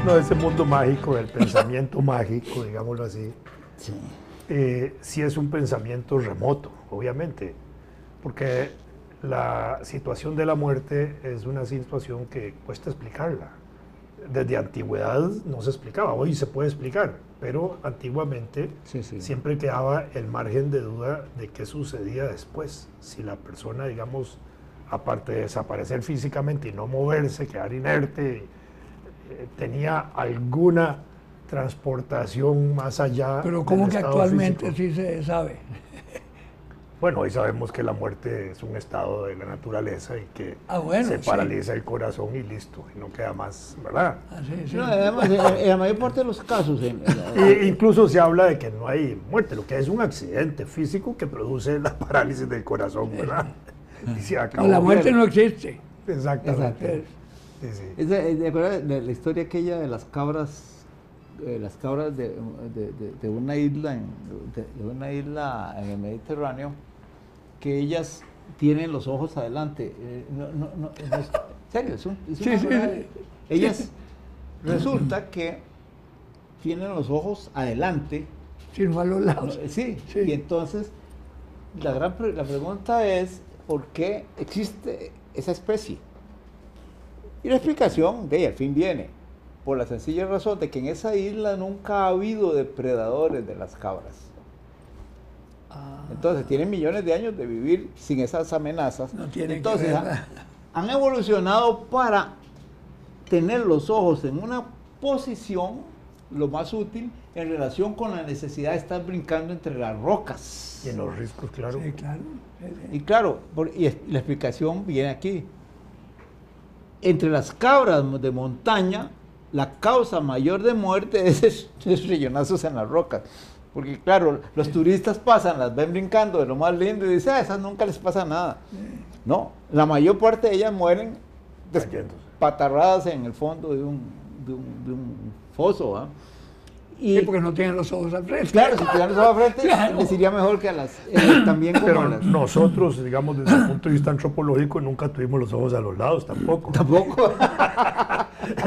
No, ese mundo mágico, el pensamiento mágico, digámoslo así, Sí. sí es un pensamiento remoto, obviamente, porque la situación de la muerte es una situación que cuesta explicarla. Desde antigüedad no se explicaba, hoy se puede explicar, pero antiguamente Sí, sí. siempre quedaba el margen de duda de qué sucedía después, si la persona, digamos, aparte de desaparecer físicamente y no moverse, quedar inerte, tenía alguna transportación más allá. Pero ¿cómo del que estado actualmente físico. sí se sabe? Bueno, hoy sabemos que la muerte es un estado de la naturaleza y que Bueno, se sí. paraliza el corazón y listo, y no queda más, ¿verdad? Ah, sí, sí. No, además, en la mayor parte de los casos, Incluso se habla de que no hay muerte, lo que es un accidente físico que produce la parálisis del corazón, ¿verdad? Y se acabó. No, la muerte no existe. Exactamente. Sí, sí. ¿De acuerdo de la historia aquella de las cabras de una isla de una isla en el Mediterráneo, que ellas tienen los ojos adelante? No es serio, es Sí, una sí, verdad. sí. Ellas resulta que tienen los ojos adelante. Sino a los lados. Sí, Sí. y entonces la pregunta es, ¿por qué existe esa especie? Y la explicación, al fin viene, por la sencilla razón de que en esa isla nunca ha habido depredadores de las cabras. Entonces tienen millones de años de vivir sin esas amenazas. No tiene que Entonces ver. han evolucionado para tener los ojos en una posición lo más útil en relación con la necesidad de estar brincando entre las rocas. Y en los riscos, claro. Sí, claro. Sí, sí. Y claro, la explicación viene aquí. Entre las cabras de montaña, la causa mayor de muerte es esos rellonazos en las rocas. Porque claro, los turistas pasan, las ven brincando de lo más lindo y dicen, esas nunca les pasa nada. No, la mayor parte de ellas mueren Cayéndose. patarradas en el fondo de un foso. ¿Ah? Y Sí, porque no tienen los ojos al frente. claro, si tuvieran los ojos al frente, Claro. les iría mejor que a las... también como Pero a las... nosotros, digamos, desde el punto de vista antropológico, nunca tuvimos los ojos a los lados tampoco. Tampoco.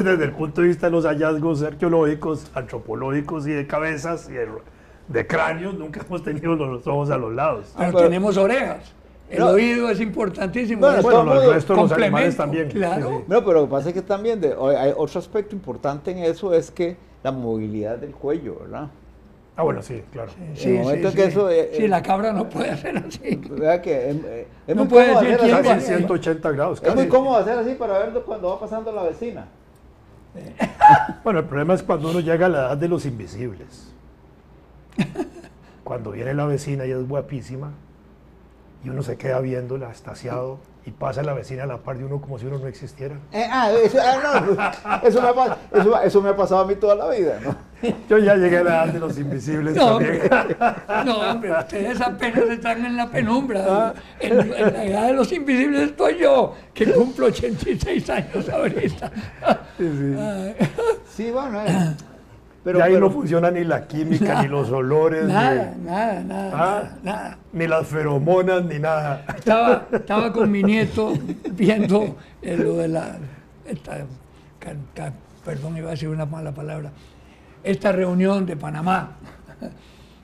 Desde el punto de vista de los hallazgos arqueológicos, antropológicos y de cabezas y de cráneos, nunca hemos tenido los ojos a los lados. Pero tenemos orejas. El No. oído es importantísimo. Bueno, Es Bueno, todo el modo, resto de los animales complemento, también. claro. Sí, sí. No, pero lo que pasa es que también hay otro aspecto importante en eso es que la movilidad del cuello, ¿verdad? Ah, bueno, sí, claro. Sí, En el momento sí, que sí. eso, Sí, la cabra no puede hacer así. ¿Verdad que es No muy puede cómodo decir hacer quién así? va- Casi 180 grados. Es muy Casi. cómodo hacer así para ver cuando va pasando la vecina. Bueno, el problema es cuando uno llega a la edad de los invisibles. Cuando viene la vecina y es guapísima, y uno se queda viéndola, extasiado, y pasa la vecina a la par de uno como si uno no existiera. Eso me ha pasado a mí toda la vida, ¿no? Yo ya llegué a la edad de los invisibles No, también. No, hombre, ustedes apenas están en la penumbra. En la edad de los invisibles estoy yo, que cumplo 86 años ahorita. Sí, sí. Ay, Sí, bueno, Y ahí no funciona ni la química, ni los olores, nada, ni, nada, nada, Ah. nada. ni las feromonas, ni nada. Estaba con mi nieto viendo lo de perdón, iba a decir una mala palabra, esta reunión de Panamá.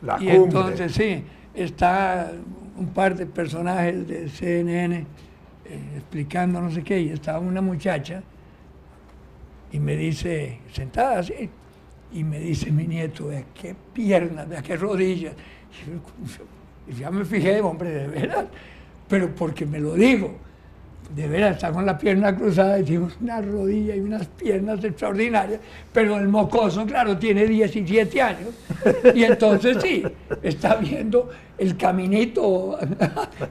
La Y cumbre. entonces sí, está un par de personajes de CNN explicando no sé qué, y estaba una muchacha y me dice, sentada así, y me dice mi nieto, ¿de qué piernas, de qué rodillas? Y ya me fijé, hombre, de veras, pero porque me lo digo. De veras, está con la pierna cruzada y tiene una rodilla y unas piernas extraordinarias, pero el mocoso, claro, tiene 17 años, y entonces sí, está viendo el caminito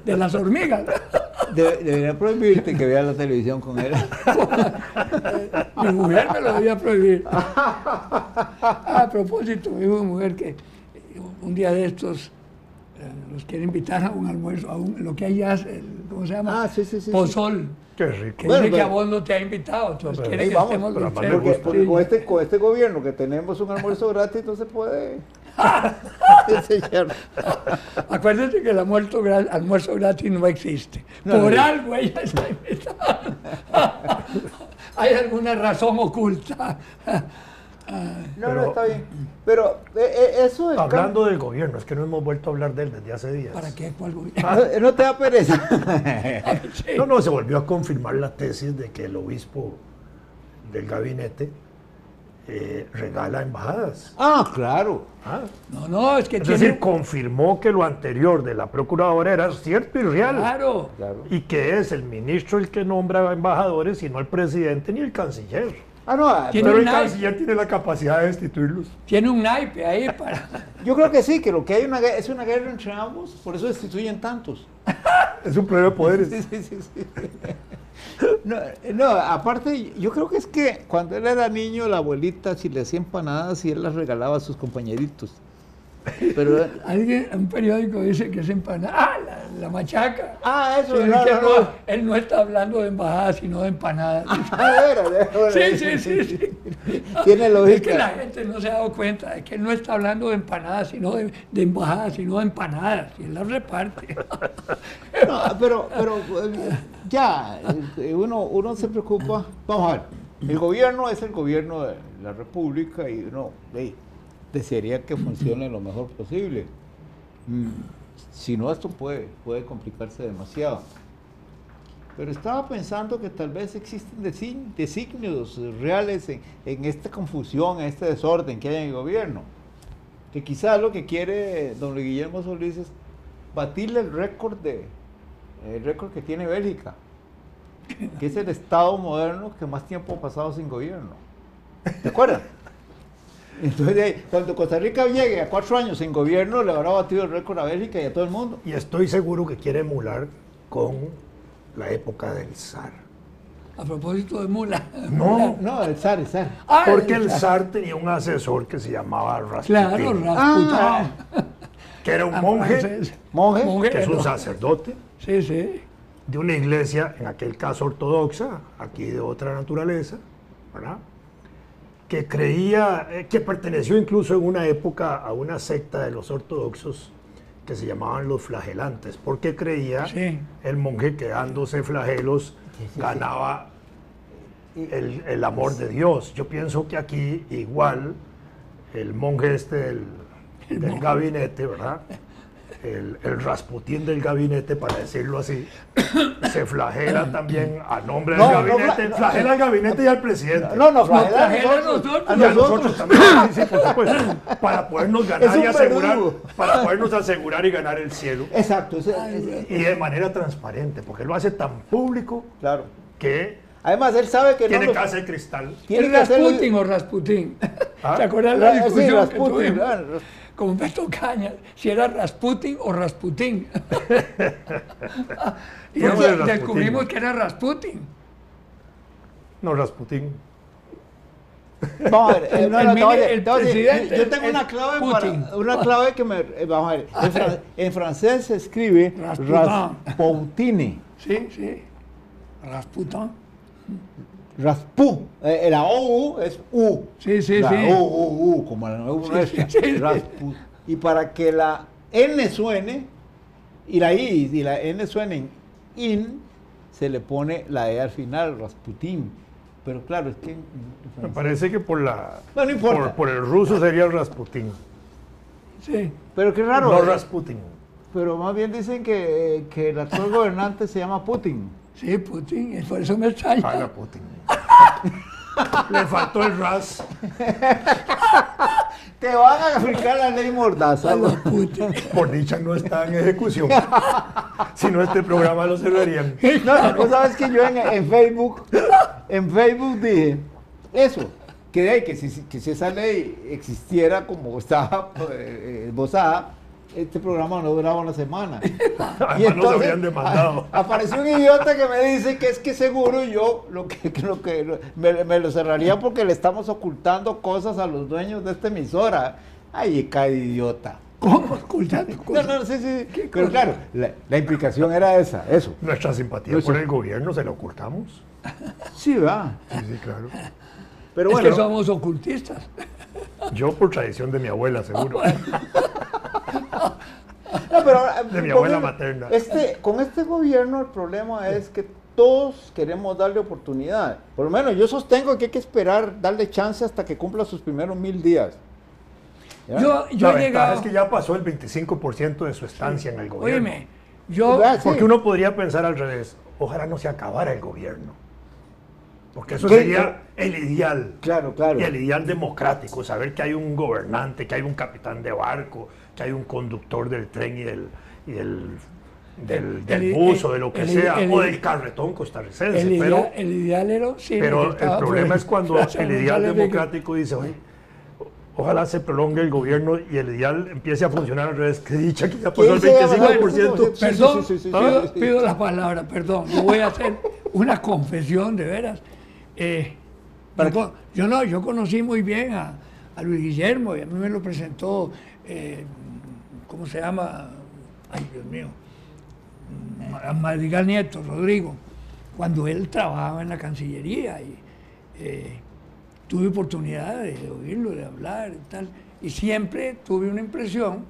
de las hormigas. Debería prohibirte que veas la televisión con él. Mi mujer me lo debía prohibir. A propósito, mi mujer que un día de estos los quiere invitar a un almuerzo, lo que allá hace, ¿cómo se llama? Sí. Pozol. Qué rico. Que Bueno, dice que a pero- vos no te ha invitado, entonces No, pero quiere ahí que vamos, estemos pero los además tres. me gusta. Porque con este gobierno que tenemos un almuerzo gratis, no se puede. Sí, señor. Acuérdense que el almuerzo gratis no existe. No, Por no. algo ella está invitada. hay alguna razón oculta. No, está bien. Pero eso del Hablando del gobierno, es que no hemos vuelto a hablar de él desde hace días. ¿Para qué? ¿Cuál ¿No te da pereza? Sí. No, se volvió a confirmar la tesis de que el obispo del gabinete regala embajadas. Claro. Ah, No, es que Es tiene... decir, confirmó que lo anterior de la procuradora era cierto y real. Claro. Y que es el ministro el que nombra embajadores y no el presidente ni el canciller. Tiene Pero un el naipe. canciller tiene la capacidad de destituirlos. Tiene un naipe ahí para... Yo creo que sí, que lo que hay es una guerra entre ambos, por eso destituyen tantos. Es un problema de poderes. Sí. No, aparte, yo creo que es que cuando él era niño, la abuelita, si le hacía empanadas, y él las regalaba a sus compañeritos. Pero, Un periódico dice que es empanada. La machaca. eso, Sí, no, que no, no. él no está hablando de embajadas, sino de empanadas. Sí. Tiene lógica. Es que la gente no se ha dado cuenta de que él no está hablando de empanadas, sino de embajadas, sino de empanadas. Y él las reparte. No, pero ya, uno se preocupa. Vamos a ver, el gobierno es el gobierno de la República y uno desearía que funcione lo mejor posible. Si no, esto puede complicarse demasiado. Pero estaba pensando que tal vez existen designios reales en esta confusión, en este desorden que hay en el gobierno. Que quizás lo que quiere don Guillermo Solís es batirle el récord que tiene Bélgica, que es el Estado moderno que más tiempo ha pasado sin gobierno. ¿Te acuerdas? Entonces, cuando Costa Rica llegue a 4 años sin gobierno, le habrá batido el récord a Bélgica y a todo el mundo. Y estoy seguro que quiere emular con la época del zar. A propósito de mula. No, el zar. Porque el zar tenía un asesor que se llamaba Rasputín. Claro, Rasputin. Que era un monje, Francés. Monje. que es un sacerdote Sí. de una iglesia, en aquel caso ortodoxa, aquí de otra naturaleza, ¿verdad? Que creía, que perteneció incluso en una época a una secta de los ortodoxos que se llamaban los flagelantes, porque creía el monje que dándose flagelos ganaba el amor de Dios. Yo pienso que aquí igual el monje del gabinete, ¿verdad? El Rasputín del gabinete, para decirlo así, se flagela también a nombre del gabinete, flagela al gabinete y al presidente. Flagela flagela a nosotros. Y a nosotros también, sí, por supuesto, para podernos ganar y asegurar, para podernos asegurar y ganar el cielo. Exacto. Y de manera transparente, porque lo hace tan público Claro. que Además, él sabe que tiene no... casa de cristal. Tiene ¿Es que hacerlo- Rasputin o Rasputín? ¿Ah? ¿Se acuerdan la discusión que Rasputin, tuvimos? claro. Con Beto Cañas, si era Rasputin o Rasputín. Y No, después era Rasputin. descubrimos que era Rasputin. No, Rasputín. Vamos a ver, El presidente, yo tengo el una clave Putin. una clave que me... vamos a ver, en francés se escribe Rasputin. Rasputin. Sí. Rasputin. Raspu, la OU es U. Sí. La U, como la U nuestra. sí. Raspu. Y para que la N suene, y la I y la N suenen in, se le pone la E al final, Rasputin. Pero claro, es que... Me parece que por No importa. por el ruso sería el Rasputín. Sí. Pero qué raro. No Rasputin. Pero más bien dicen que el actual gobernante se llama Putin. Sí, Putin, y por eso me extraña. Ah, la Putin. Le faltó el ras. Te van a aplicar la ley mordaza. Por dicha no está en ejecución. Si no, este programa lo cerrarían. No, vos sabes que yo en Facebook dije eso, que si esa ley existiera como estaba esbozada, este programa no duraba una semana. Además nos habrían demandado. Apareció un idiota que me dice que es que seguro yo me lo cerraría porque le estamos ocultando cosas a los dueños de esta emisora. Ay, cae idiota. ¿Cómo? Ocultando cosas. No, sí. Pero claro, la implicación era eso. Nuestra simpatía por el gobierno se la ocultamos. Sí, ¿verdad? Sí, claro. Pero Es bueno, que somos ocultistas. Yo por tradición de mi abuela, seguro. no, pero, De mi abuela materna. Con este gobierno el problema es que todos queremos darle oportunidad. Por lo menos yo sostengo que hay que esperar, darle chance hasta que cumpla sus primeros 1000 días. ¿Ya? Yo La he ventaja llegado... es que ya pasó el 25% de su estancia en el gobierno. Óyeme, yo... ¿Verdad? Sí. Porque uno podría pensar al revés, ojalá no se acabara el gobierno. Porque eso ¿Qué? sería el ideal. Claro, claro. Y el ideal democrático, saber que hay un gobernante, que hay un capitán de barco, que hay un conductor del tren del bus o de lo que sea, o del carretón costarricense. El ideal era... Sí, pero el problema es cuando Gracias, el ideal González democrático dice, oye, ojalá se prolongue el gobierno y el ideal empiece a funcionar al revés. Que dicha que ya pasó el 25%. Perdón, Sí. pido la palabra, perdón. Yo voy a hacer una confesión, de veras. Yo conocí muy bien a Luis Guillermo y a mí me lo presentó, ¿cómo se llama? Ay, Dios mío. Madrigal Nieto, Rodrigo, cuando él trabajaba en la Cancillería y tuve oportunidad de oírlo, de hablar y tal. Y siempre tuve una impresión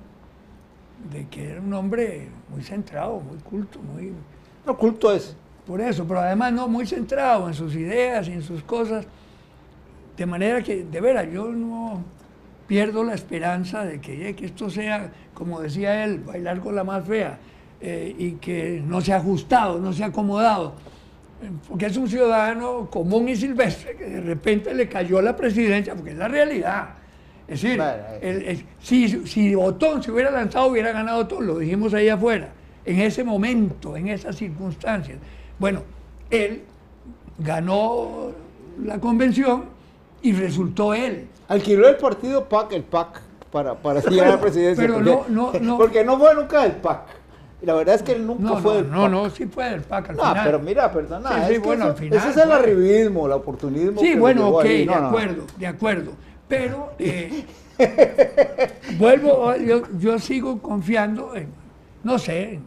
de que era un hombre muy centrado, muy culto, muy... No, culto es. Por eso, pero además no muy centrado en sus ideas y en sus cosas, de manera que, de veras, yo no pierdo la esperanza de que esto sea, como decía él, bailar con la más fea, y que no se ha ajustado, no se ha acomodado, porque es un ciudadano común y silvestre que de repente le cayó la presidencia, porque es la realidad. Es decir, si Botón se hubiera lanzado, hubiera ganado todo, lo dijimos ahí afuera, en ese momento, en esas circunstancias. Bueno, él ganó la convención y resultó él. Alquiló el partido PAC, el PAC, para llegar a la presidencia. Pero no. Porque no fue nunca del PAC. Y la verdad es que él nunca fue del PAC. No, sí fue del PAC al final. Pero mira, perdona, Sí, es que bueno, eso, al final, ese es el arribismo, el oportunismo. Sí, que bueno, lo llevó ok, ahí. de acuerdo. Pero vuelvo, yo sigo confiando en, no sé,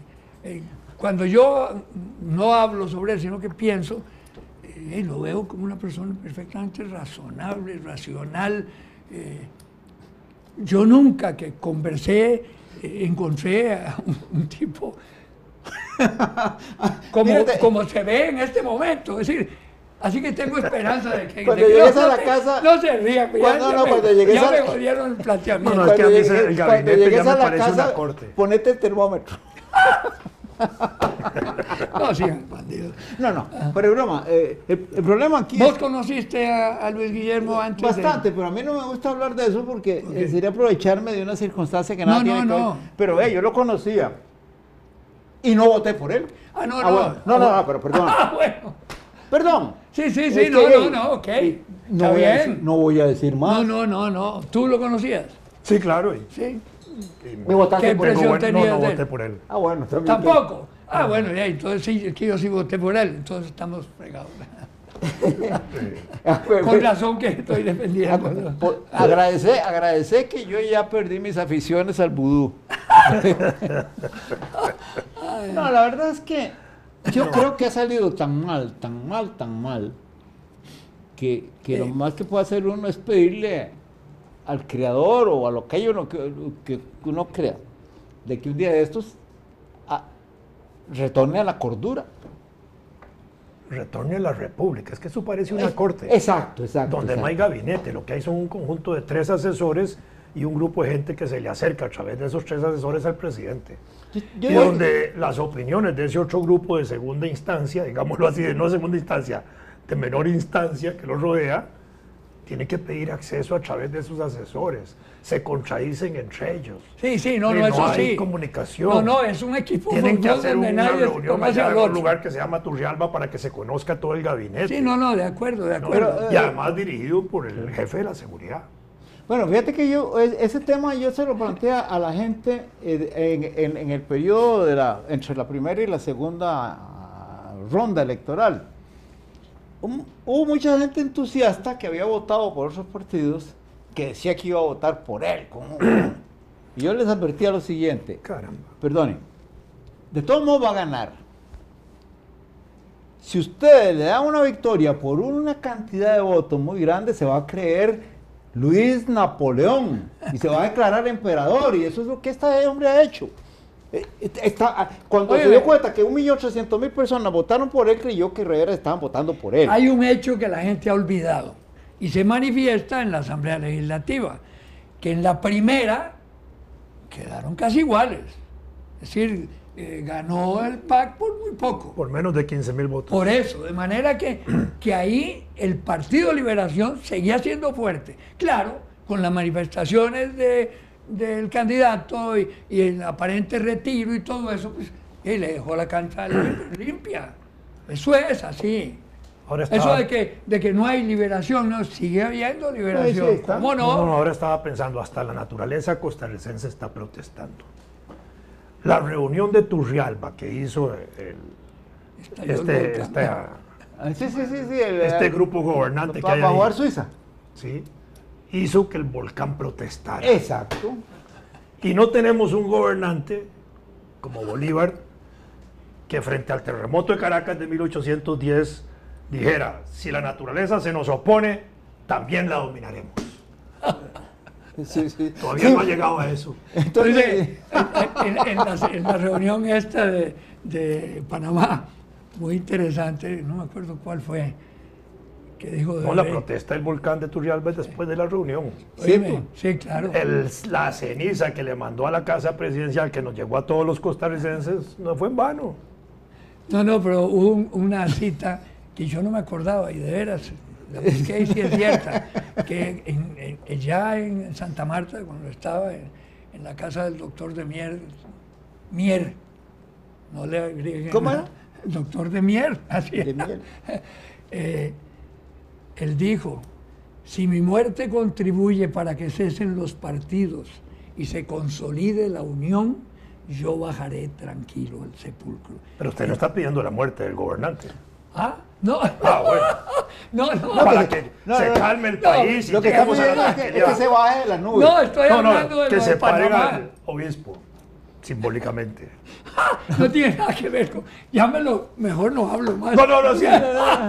cuando yo no hablo sobre él, sino que pienso, lo veo como una persona perfectamente razonable, racional. Yo nunca que conversé, encontré a un tipo como se ve en este momento. Es decir, así que tengo esperanza de que... Cuando llegues a la casa... No se ría, cuando llegues ya a me jodieron el planteamiento. No, es que a mí el cuando gabinete llegues ya a me la parece casa, una corte. ponete el termómetro. No, sí, bandido. No, pero es broma. El problema aquí ¿Vos conociste a Luis Guillermo antes? bastante, pero a mí no me gusta hablar de eso porque sería aprovecharme de una circunstancia que nada tiene que ver. Pero yo lo conocía y no voté por él. No, pero perdón. Bueno. Perdón. Sí, ok. No Está voy, bien. no voy a decir más. No. ¿Tú lo conocías? Sí, claro. Sí. ¿Me votaste ¿Qué por él? impresión tenías No de él? voté por él. Bueno, también. ¿Tampoco? Bueno, ya, entonces sí, es que yo sí voté por él, entonces estamos fregados. Con razón que estoy defendiendo. Agradecé que yo ya perdí mis aficiones al vudú. No, la verdad es que yo creo que ha salido tan mal, que lo más que puede hacer uno es pedirle al creador o a lo que uno crea, de que un día de estos retorne a la cordura. Retorne a la República, es que eso parece una corte. Exacto. Donde no hay gabinete, lo que hay son un conjunto de 3 asesores y un grupo de gente que se le acerca a través de esos 3 asesores al presidente. Y donde las opiniones de ese otro grupo de segunda instancia, digámoslo así, de no segunda instancia, de menor instancia que lo rodea, tiene que pedir acceso a través de sus asesores. Se contradicen entre ellos. Sí, eso no hay sí. comunicación. No, es un equipo Tienen que hacer donde una nadie reunión conoce allá al en un otro. lugar que se llama Turrialba para que se conozca todo el gabinete. Sí, de acuerdo. Y además dirigido por el jefe de la seguridad. Bueno, fíjate que ese tema yo se lo planteé a la gente en el periodo entre la primera y la segunda ronda electoral. Hubo mucha gente entusiasta que había votado por otros partidos que decía que iba a votar por él. Y yo les advertía lo siguiente. Caramba. Perdonen, de todos modos va a ganar. Si ustedes le dan una victoria por una cantidad de votos muy grande, se va a creer Luis Napoleón y se va a declarar emperador, y eso es lo que este hombre ha hecho. Cuando se dio cuenta que 1.300.000 personas votaron por él, creyó que Rivera estaban votando por él. Hay un hecho que la gente ha olvidado y se manifiesta en la Asamblea Legislativa, que en la primera quedaron casi iguales. Es decir, ganó el PAC por muy poco. Por menos de 15.000 votos. Por eso, de manera que ahí el Partido Liberación seguía siendo fuerte. Claro, con las manifestaciones del candidato y el aparente retiro y todo eso, pues y le dejó la cancha limpia. Eso es así. Ahora Eso de que no hay liberación, no, sigue habiendo liberación. Sí, ¿Cómo no? Ahora estaba pensando, hasta la naturaleza costarricense está protestando. La reunión de Turrialba que hizo este grupo gobernante que hay para jugar ahí, Suiza. ¿sí? Hizo que el volcán protestara. Exacto. Y no tenemos un gobernante como Bolívar que frente al terremoto de Caracas de 1810 dijera, si la naturaleza se nos opone, también la dominaremos. Sí. Todavía no ha llegado a eso. Entonces, en la reunión esta de Panamá, muy interesante, no me acuerdo cuál fue, que dijo... No, la protesta del volcán de Turrialba es después de la reunión. Sí, claro. La ceniza que le mandó a la casa presidencial, que nos llegó a todos los costarricenses, no fue en vano. No, pero hubo una cita que yo no me acordaba, y de veras, la busqué y sí es cierta, que ya en Santa Marta, cuando estaba en la casa del doctor de Mier, no le agreguen ¿Cómo nada. era? El doctor de Mier, así De era. Mier. Él dijo, si mi muerte contribuye para que cesen los partidos y se consolide la unión, yo bajaré tranquilo al sepulcro. Pero usted no está pidiendo la muerte del gobernante. ¿Ah? No. Bueno, No. para que se calme el país y Lo que está lleguemos a la pidiendo es tranquilidad. que se baje de la nube. No, estoy hablando de que lo se de pare Panamá. al obispo, simbólicamente. No tiene nada que ver con... Llámelo, mejor no hablo más. Sí.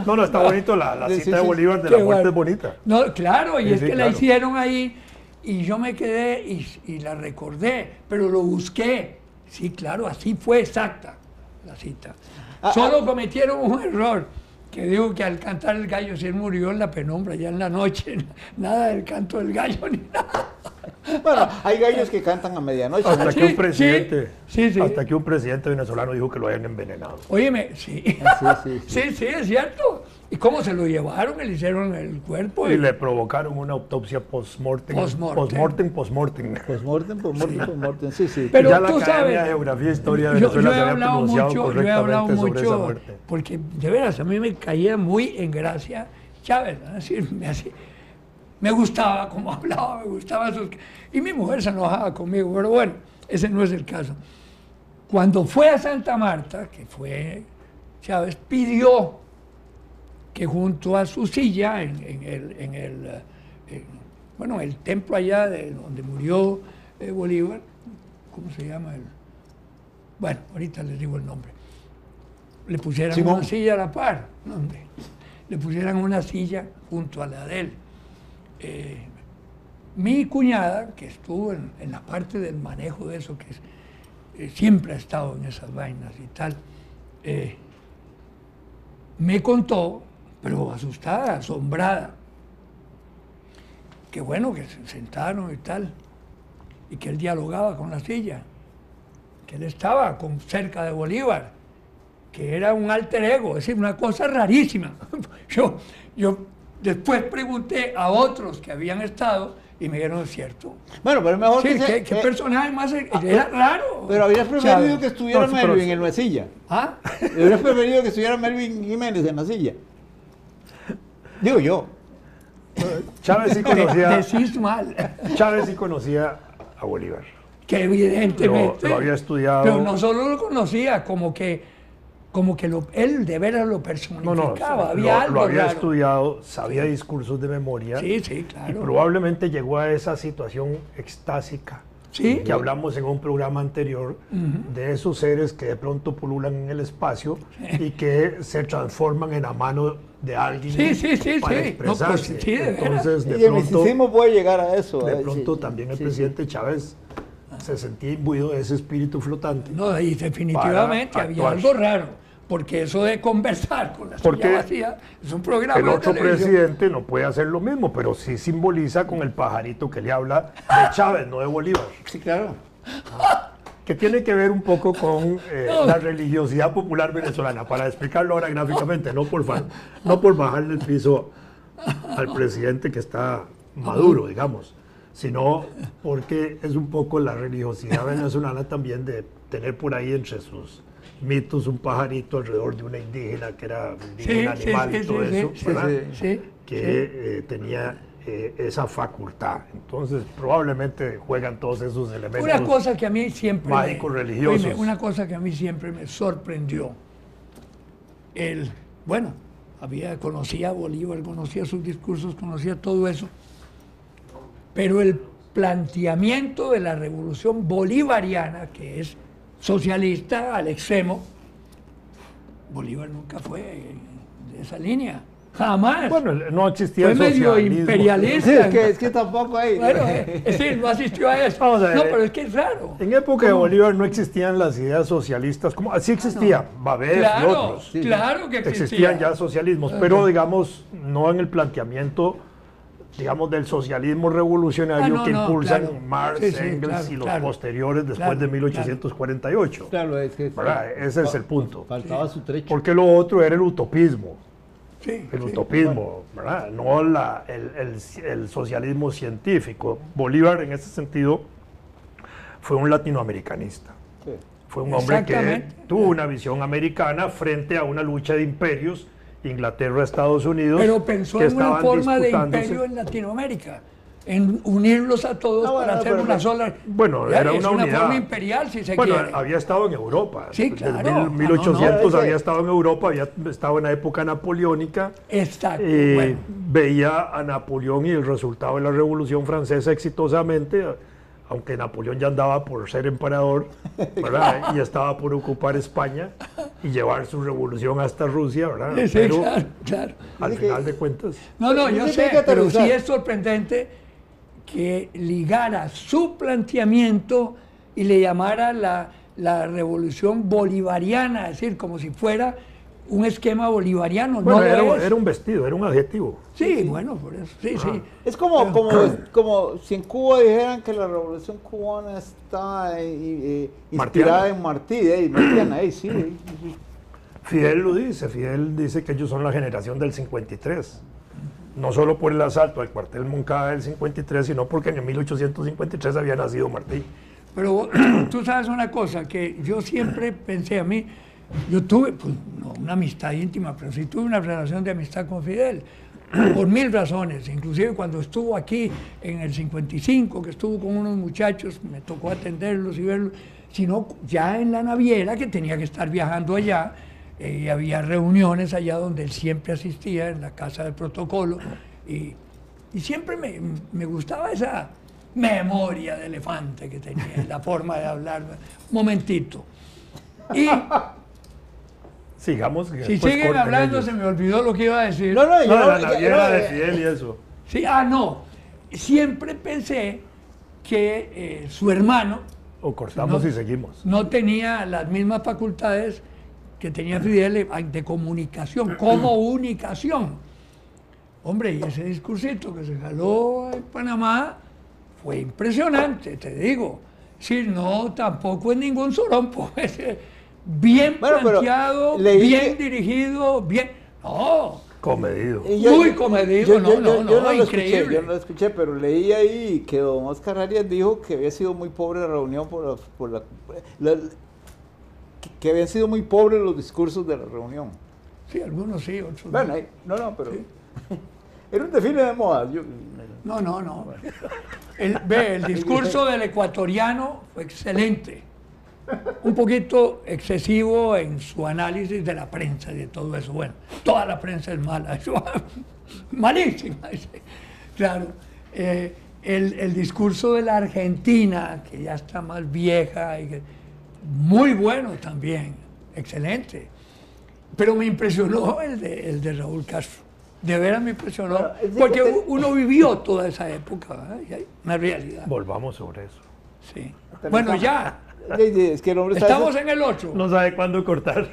No, está bonito la Sí, cita de sí. Bolívar de Qué la muerte bueno. es bonita. No, claro, y Sí, es sí, que la claro. hicieron ahí y yo me quedé y la recordé, pero lo busqué. Sí, claro, así fue exacta la cita. Solo cometieron un error, que digo que al cantar el gallo se murió en la penumbra, ya en la noche, nada del canto del gallo ni nada. Bueno, hay gallos que cantan a medianoche. Hasta Sí, que un presidente, sí. hasta que un presidente venezolano dijo que lo habían envenenado. Óyeme, sí. Sí, es cierto. ¿Y cómo se lo llevaron? Le hicieron el cuerpo. Y le provocaron una autopsia post-mortem. Post-mortem. Post-mortem. Postmortem, sí. Pero ya la tú Academia sabes, de Geografía e Historia de yo Venezuela he se había hablado pronunciado mucho, correctamente sobre esa muerte. porque de veras a mí me caía muy en gracia Chávez, ¿no? Es decir, me gustaba cómo hablaba, me gustaba sus... Y mi mujer se enojaba conmigo, pero bueno, ese no es el caso. Cuando fue a Santa Marta, que fue, Chávez pidió que junto a su silla, en el templo allá de donde murió Bolívar, ¿cómo se llama? Bueno, ahorita les digo el nombre. Le pusieran Simón. una silla a la par, ¿no, hombre? Le pusieran una silla junto a la de él. Mi cuñada, que estuvo en la parte del manejo de eso, que siempre ha estado en esas vainas y tal, me contó, pero asustada, asombrada, que bueno, que se sentaron y tal, y que él dialogaba con la silla, que él estaba cerca de Bolívar, que era un alter ego, es decir, una cosa rarísima. Yo después pregunté a otros que habían estado y me dijeron, es cierto. Bueno, pero es mejor Sí, que ¿qué personaje más? Era raro. Pero habrías preferido ¿Sabes? que estuviera No, sí, pero- Melvin en la silla. ¿Ah? Habrías preferido que estuviera Melvin Jiménez en la silla. Digo yo. Chávez Decís mal. Chávez sí conocía a Bolívar. Que evidentemente. Lo había estudiado. Pero no solo lo conocía, como que él de veras lo personificaba. Había algo lo había raro. estudiado, sabía discursos de memoria. Sí, Y claro. probablemente llegó a esa situación extásica Sí. que hablamos en un programa anterior, de esos seres que de pronto pululan en el espacio y que se transforman en la mano de alguien Sí. para No, expresarse. pues, sí, de veras. Entonces, Y el misticismo puede llegar a eso. de sí, pronto sí, también el sí, presidente Chávez se sentía imbuido de ese espíritu flotante. No, y definitivamente para había actuar. algo raro, porque eso de conversar con la Porque silla vacía es un programa El de otro televisión. presidente no puede hacer lo mismo, pero sí simboliza con el pajarito que le habla de Chávez, no de Bolívar. Sí, claro. Que tiene que ver un poco con la religiosidad popular venezolana, para explicarlo ahora gráficamente, no por bajarle el piso al presidente que está maduro, digamos, sino porque es un poco la religiosidad venezolana también de tener por ahí entre sus mitos un pajarito alrededor de una indígena que era un indígena animal y todo eso, ¿verdad? Que tenía esa facultad. Entonces, probablemente juegan todos esos elementos. Una cosa que a mí siempre mágicos religiosos. Oíme, una cosa que a mí siempre me sorprendió. Bueno, conocía a Bolívar, conocía sus discursos, conocía todo eso, pero el planteamiento de la revolución bolivariana, que es socialista al extremo, Bolívar nunca fue de esa línea. Jamás. Bueno, no existía Fue el medio socialismo. imperialista. Es que tampoco hay. Bueno, es decir, no asistió a eso. Vamos a ver, No, pero es que es raro. En época de Bolívar no existían las ideas socialistas, como así existían, Babel y Claro, otros. claro que Existían ya socialismos, pero digamos, no en el planteamiento, digamos, del socialismo revolucionario que impulsan claro. Marx, Sí, sí, Engels claro, y los claro. posteriores después Claro, de 1848. Claro, es que ¿Verdad? Ese es el punto. faltaba su trecho. Porque lo otro era el utopismo. Sí, El sí. utopismo, ¿verdad? No el socialismo científico. Bolívar, en ese sentido, fue un latinoamericanista. Sí. Fue un hombre que Exactamente. tuvo una visión americana frente a una lucha de imperios, Inglaterra, Estados Unidos. Pero pensó que en una estaban forma de disputándose. imperio en Latinoamérica, en unirlos a todos bueno, para hacer pero- una sola. Bueno, Ya, era es una una unidad. forma imperial, si se Bueno, quiere. había estado en Europa. Sí, Desde claro. 1800 no, había estado en Europa, había estado en la época napoleónica. Exacto. Eh, Bueno, Veía a Napoleón y el resultado de la Revolución Francesa exitosamente, aunque Napoleón ya andaba por ser emperador, ¿verdad? Y estaba por ocupar España y llevar su revolución hasta Rusia, ¿verdad? sí, Pero claro, claro. al Dice que- final de cuentas, No, yo Dice que sé, hay que pero sí aterrizar. es sorprendente que ligara su planteamiento y le llamara la revolución bolivariana, es decir, como si fuera un esquema bolivariano. bueno, no lo es. era un vestido, era un adjetivo. Sí, bueno, por eso, sí, sí. Es como si en Cuba dijeran que la revolución cubana está inspirada en Martí, Martiana, sí. Fidel lo dice, Fidel dice que ellos son la generación del 53. No solo por el asalto al cuartel Moncada del 53, sino porque en el 1853 había nacido Martí. Pero tú sabes una cosa, que yo siempre pensé a mí, yo tuve, pues, no una amistad íntima, pero sí tuve una relación de amistad con Fidel, por mil razones, inclusive cuando estuvo aquí en el 55, que estuvo con unos muchachos, me tocó atenderlos y verlos, sino ya en la naviera, que tenía que estar viajando allá, y había reuniones allá donde él siempre asistía, en la Casa del Protocolo, y siempre me gustaba esa memoria de elefante que tenía, la forma de hablar. Momentito. Y Sigamos. que si después siguen corten hablando, ellos. se me olvidó lo que iba a decir. No, No, yo la naviera de Fidel y eso. Sí, no. Siempre pensé que su hermano O cortamos No. y seguimos. no tenía las mismas facultades que tenía Fidel de comunicación, comunicación. Hombre, y ese discursito que se jaló en Panamá fue impresionante, te digo. Sí, no, tampoco es ningún sorompo. Bien Bueno, pero planteado, leí bien que- dirigido, bien. No, Comedido. Muy comedido, yo no, lo increíble. escuché, yo no lo escuché, pero leí ahí que don Oscar Arias dijo que había sido muy pobre la reunión que habían sido muy pobres los discursos de la reunión. Sí, algunos sí, otros Bueno, no. pero era un desfile de moda. No. El discurso del ecuatoriano fue excelente. Un poquito excesivo en su análisis de la prensa y de todo eso. Bueno, toda la prensa es mala, eso, malísima. Claro, el discurso de la Argentina, que ya está más vieja, muy bueno también, excelente. Pero me impresionó el de Raúl Castro. De veras me impresionó, Bueno, es decir, porque que uno vivió toda esa época, ¿verdad? Y hay una realidad. Volvamos sobre eso. Sí. Bueno, ya. Es que el hombre está Estamos en el 8. No sabe cuándo cortar.